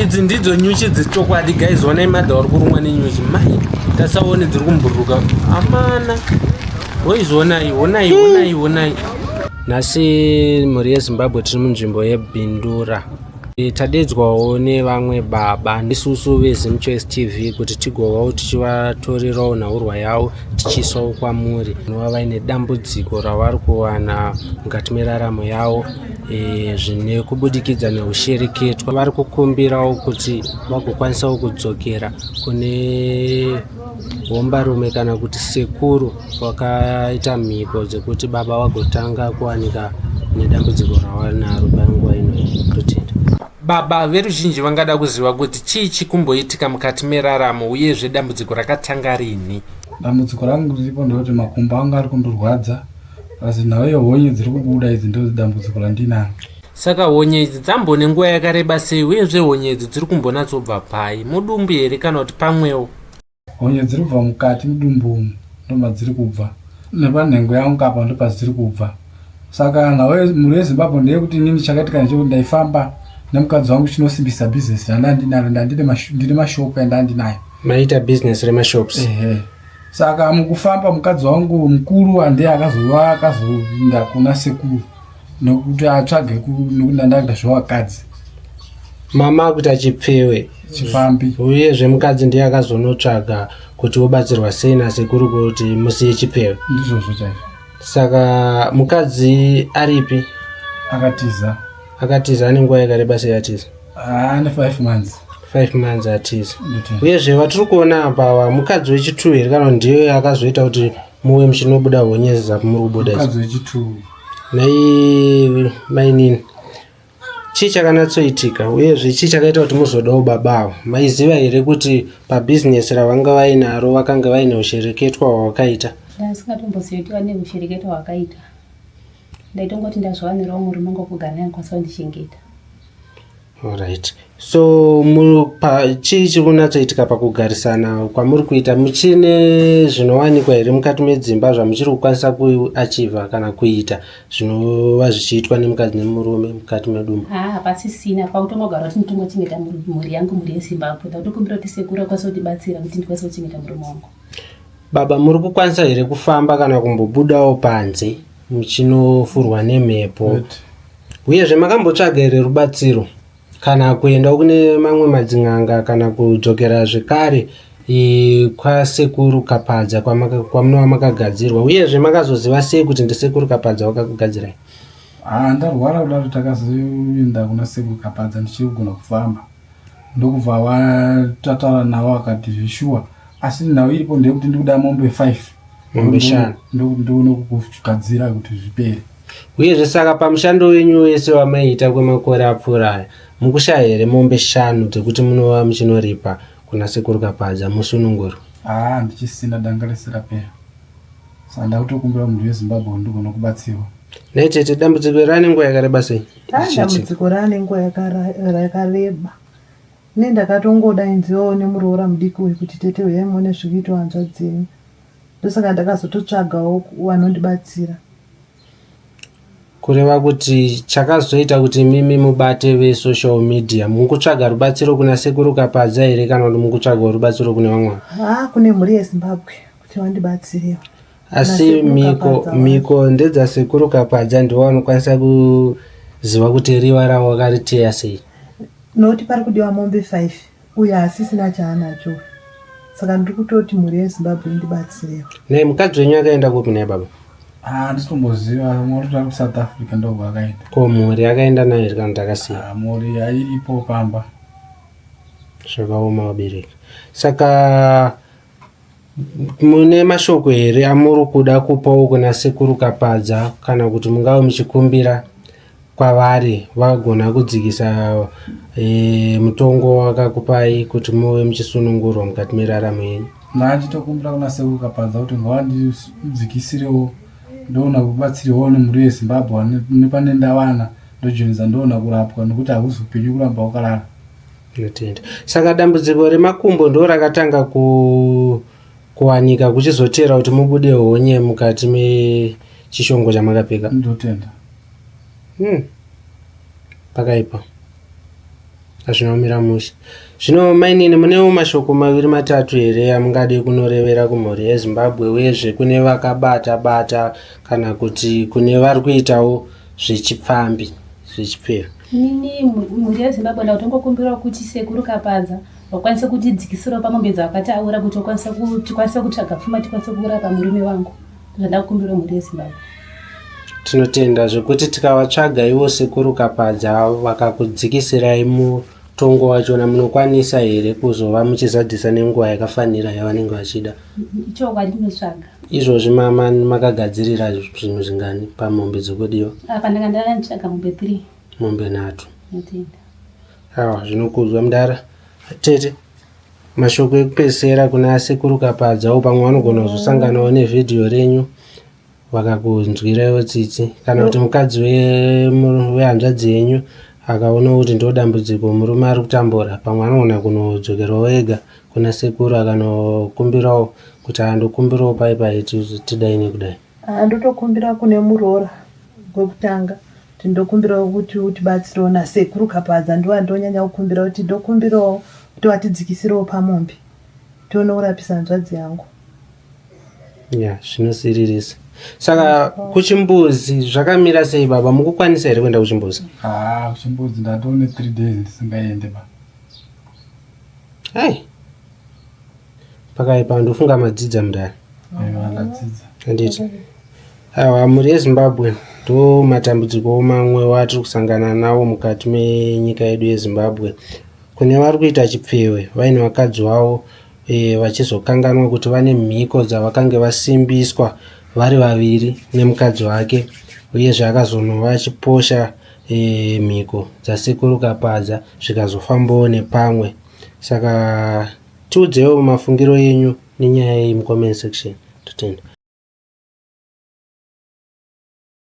idzi ndidzo nyuchi dzitokwadi guys. Onai madha vari kurumwa nenyuchi mai tasaone dziri kumburuka amana honai. Nhasi mhuri yeZimbabwe tiri munzvimbo yeBindura. Tadedzwawo nevamwe baba ndisusu veZim Choice TV kuti tigovawo tichivatorerawo nhaurwa yavo tichiisawo kwamuri vanova vaine dambudziko ravari kuwana mukati meraramo yavo zvine kubudikidza neushereketwa. Vari kukumbirawo kuti vagokwanisawo kudzokera kune hombarume kana kuti sekuru wakaita mhiko dzekuti baba vagotanga kuwanika nedambudziko ravanaro panguva ino. Baba veruzhinji vangada kuziva kuti chii chikumboitika mukati meraramo uyezve dambudziko rakatanga rini? Dambudziko rangu riripo ndekuti makumbo anga ari kundorwadza asi nayo honye dziri kubuda idzi ndo dambudziko randinaro. Saka honye idzi dzambone nguva yakareba sei uyezve honye idzi dziri kumbonatsobva pai, mudumbu here kana kuti pamwewo? Honye dziri kubva mukati mudumbu umu ndo madziri kubva, nepanhengo yangu apa ndo padziri kubva. Saka nawe mhuri yeZimbabwe ndeyekuti inini chakaitika ndechekuti ndaifamba nemukadzi wangu chinosimbisa business randandinaro, ndine mashopu andandinayo. Maita business remashops? Saka mukufamba mukadzi wangu mukuru ndiye akazoenda kuna sekuru nokuti atsvage nokuti ndanga zvavakadzi. Mama kuti achipfewe chifambi uyezve mukadzi ndiye akazonotsvaga kuti wobatsirwa sei nasekuru kuti musiye chipfewe. Ndizvozvo chaizvo. Saka mukadzi aripi? Akatiza ane nguva yakareba sei atiza? Ane 5 months. 5 months atiza. Uyezve vatiri kuona apa mukadzi wechitu here kana ndiye akazoita kuti muwe muchinobuda honye zapo muri kubuda idzi? Mukadzi wechitu. Nai mainini chii chakanatsoitika uyezve chii chakaita kuti muzodawo babawo? Maiziva here kuti pabhizinesi ravanga vainaro vakanga vaine ushereketwa hwakaita? Ndasingatomboziva kuti vane ushereketwa hwakaita. Ndaitongoti ndazviwanirawo murume wangu kugara naye kwasawo ndichengeta. Alright. So chii chiri kunatsoitika pakugarisana kwamuri kuita? Muchine zvinowanikwa here mukati medzimba zvamuchiri kukwanisa kuachiva kana kuita zvinova zvichiitwa nemukadzi nemurume mukati medumbu? Pasisina, pakutomogara kuti nditomochengeta mhuri yangu, mhuri yeZimbabwe. Ndakumbira kuti sekuru akwanisa kutibatsira kuti ndikwanise kuchengeta murume wangu. Baba muri kukwanisa here kufamba kana kumbobudawo panze muchinofurwa nemhepo? Uyezve makambotsvaga here rubatsiro kana kuenda kune mamwe madzin'anga kana kudzokera zvekare kwasekuru Kapadza kwamunova makagadzirwa? Uyezve makazoziva sei kuti ndisekuru Kapadza wakakugadzirai? Ndarwara kudaro takazoenda kuna sekuru Kapadza ndichiri kugona kufamba, ndokubva watataura navo akati zveshuwa asi nhau iripo ndekuti ndikuda mombe 5 ndokugadzira kuti zvipere. Uyezve saka pamushando wenyu wese wamaita kwemakore apfuura mukushaya here mombe 5 dzekuti munova muchinoripa kuna sekuru Kapadza musununguru? Ndichisina danga rese rapera. Saka ndakutokumbira munhu weZimbabwe ndigona kubatsirwa. Naitete dambudziko rane nguva yakareba sei? Dambudziko rane nguva yakareba. Ne ndakatongoda inziwo nemuroora mudiki uyu kuti tete uyai muone zvikuitwa hanzva dzenyu. Ndosaka ndakazototsvagawo vanondibatsira. Kureva kuti chakazoita kuti mimi mubate vesocial media mukutsvaga rubatsiro kuna sekuru Kapadza here kana kuti mukutsvaga rubatsiro kune vamwe? Kune mhuri yeZimbabwe kuti vandibatsirewo. Asi mhiko ndedzasekuru Kapadza ndiwo vanokwanisa kuziva kuti riva ravo vakariteya sei? Noti pari kudiwa mombe 5 uye asisina chaanacho. Saka ndiri kutoti mhuri yeZimbabwe indibatsirewo. Nei mukadzi wenyu akaenda kupi naye baba? Ndisitomboziva, mori tari kuSouth Africa ndobva akaenda. Ko mhuri akaenda nayo here kana takasiya? Mhuri iripo pamba. Zvakaoma vabereki. Saka mune mashoko here amuri kuda kupawo kuna sekuru Kapadza kana kuti mungava muchikumbira kwavari vagona kudzikisa mutongo wakakupai kuti muve muchisunungurwa mukati meraramo yenyu? Ndachitokumbira kuna sekuru Kapadza kuti ngavandidzikisirewo ndoona kubatsirwawo nemhuri yeZimbabwe nepane ndawana ndojonesa ndoona kurapwa nokuti hakuzi upenyu kuramba wakarara. Ndotenda. Saka dambudziko remakumbo ndo rakatanga kuwanika kuchizotera kuti mubude honye mukati mechishongo chamakapfeka? Ndotenda. Pakaipa. hazvinomira mushe. Zvino mainini munewo mashoko maviri matatu here amungade kunorevera kumhuri yeZimbabwe, uyezve kune vakabata kana kuti kune vari kuitawo zvechipfambi zvechipfero? Nini mhuri yeZimbabwe ndakutongokumbirawo kuti sekuru Kapadza vakwanise kutidzikisirawo pamombe dzavakataura kuti tikwanise kutsvaga pfuma tikwanise kurapa murume wangu. Zvandakukumbirawo mhuri yeZimbabwe. Tinotenda zvekuti tikavatsvaga ivo sekuru Kapadza vakakudzikisirai mutongo wachona, munokwanisa here kuzova muchizadzisa nenguva yakafanira yavanenge vachida? Ichokwadi ndinotsvaga. Izvozvi makagadzirira zvinhu zvingani pamombe dzekudiwa? Apa ndanga ndanitsvaga mombe 3. Mombe 3. Ndinotenda. Awa, zvinokudzwa mudara. Tete, mashoko ekupedzisira kuna sekuru Kapadza, pamwe vanogona kuzosanganawo nevhidhiyo renyu vakakunzwiraiwo tsitsi, kana kuti mukadzi wehanzvadzi yenyu akaona kuti ndo dambudziko murume ari kutambura, pamwe anogona kunodzokerawo ega kuna sekuru akanokumbirawo kuti andokumbirawo pai tidaini kudai. Ndotokumbira kune muroora kwekutanga kuti ndokumbirawo kuti utibatsirawo nasekuru Kapadza, ndiwo andonyanya kukumbira kuti ndokumbirawo kuti watidzikisirewo pamombe tione kurapisa hanzvadzi yangu. Ya, zvinosiririsa. Saka kuchimbuzi zvakamira sei baba? Mukukwanisa here kuenda kuchimbuzi? Kuchimbuzi ndatoone 3 days ndisingaende ba. Hai. Pakaipa ndofunga madzidza mudari. Ndadzidza. Handiti. Awa, mhuri yeZimbabwe ndo matambudziko mamwe watiri kusangana nawo mukati menyika yedu yeZimbabwe. Kune vari kuita chipfewe vaine vakadzi wavo vachizokanganwa kuti vane mhiko dzavakange vasimbiswa vari vaviri nemukadzi wake, uyezve akazonova achiposha mhiko dzasekuru Kapadza zvikazofambawo nepamwe. Saka tiudzewo mafungiro yenyu nenyaya iyi mucomment section. Totenda.